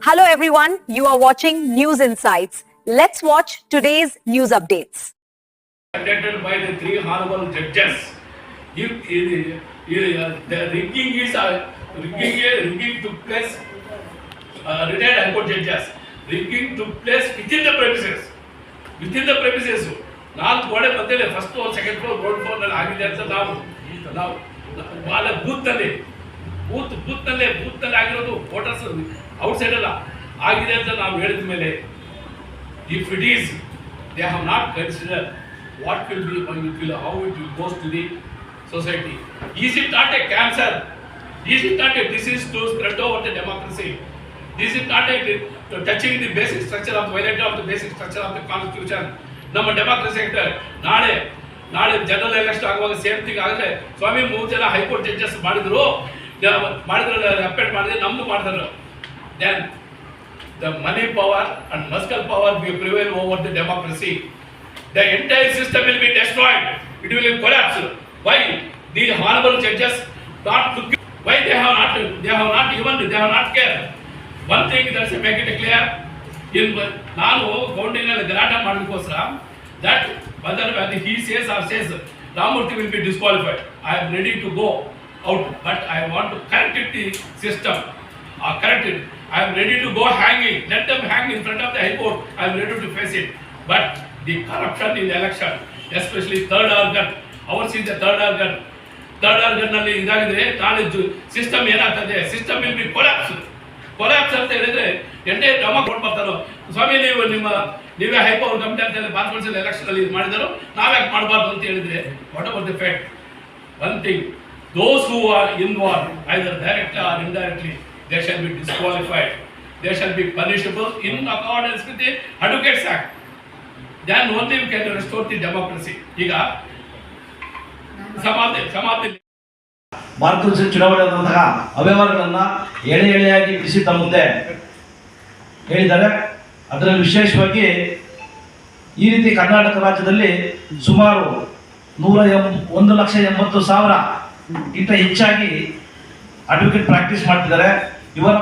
Hello everyone, you are watching News Insights. Let's watch today's news updates. Conducted by the three honorable judges. The rigging took place. Retired High Court judges. Rigging took place within the premises. Now, what happened? First floor, second floor, road floor, and now, booth ಆಗಿರೋದು voters outside ಅಲ್ಲ ಆಗಿದೆ ಅಂತ ನಾವು ಹೇಳಿದ ಮೇಲೆ if it is they have not consider what will be how it will goes to the society. Is it not a cancer? Is it not a disease to spread over the democracy? Is it not a touching the basic structure of violate of the basic structure of the constitution? ನಮ್ಮ democracy ನಾಳೆ general election ಆಗುವಾಗ same thing ಆದರೆ ಸ್ವಾಮಿ 3 ಜನ high court judges ಮಾಡಿದ್ರು ಅಪೇಂಟ್ ಮಾಡಿದ್ರೆ ನಮ್ದು ಮಾಡಿದ್ರು. Then the money power and muscle power will prevail over the democracy. The entire system will be destroyed. It will collapse. Why the honorable judges not look? Why they have not care? One thing that's make it clear. ನಾನು ಕೌಂಟಿಂಗ್ನಲ್ಲಿ ಗಲಾಟೆ ಮಾಡಲಿಕ್ಕೋಸ್ಕರ that whether he says or says Ramurthy will be disqualified. I am ready to go out, but I want to correct it, the system. Correct it. I am ready to go hanging. Let them hang in front of the High Court. I am ready to face it. But the corruption in the election, especially third organ, ours is the third organ. Third organ ನಲ್ಲಿ ಇದಾಗಿದೆ. ನಾಳೆ system ಏನಾಗ್ತದೆ? System will be collapse ಅಂತ ಹೇಳಿದ್ರೆ ಎಂಟೇ ಕ್ರಮ ಕೊಟ್ಟು ಬರ್ತಾರೋ. ಸ್ವಾಮಿ ನೀವೇ ಹೈಪವರ್ ಕಮಿಟಿ ಅಂತ ಹೇಳಿ ಬಾರ್ಕೌನ್ಸಿಲ್ ಎಲೆಕ್ಷನ್ ಅಲ್ಲಿ ಇದು ಮಾಡಿದರು, ನಾವ್ಯಾಕೆ ಮಾಡಬಾರ್ದು ಅಂತ ಹೇಳಿದ್ರೆ what about the fact? One thing, those who are involved either directly or indirectly, they shall be disqualified. They shall be punishable in accordance with the Advocates Act. Then only we can restore the democracy. ಈಗ ಸಮಾಪ್ತಿ ಮಾರ್ಗದರ್ಶಿ ಚುನಾವಣೆಯಾದಂತಹ ಅವ್ಯವಹಾರಗಳನ್ನು ಎಳೆಯಾಗಿ ಬಿಡಿಸಿ ತಮ್ಮ ಮುಂದೆ ಹೇಳಿದ್ದಾರೆ. ಅದರಲ್ಲಿ ವಿಶೇಷವಾಗಿ ಈ ರೀತಿ ಕರ್ನಾಟಕ ರಾಜ್ಯದಲ್ಲಿ ಸುಮಾರು 1,80,000 ಗಿಂತ ಹೆಚ್ಚಾಗಿ ಅಡ್ವೊಕೇಟ್ ಪ್ರಾಕ್ಟೀಸ್ ಮಾಡ್ತಿದ್ದಾರೆ. ಇವರ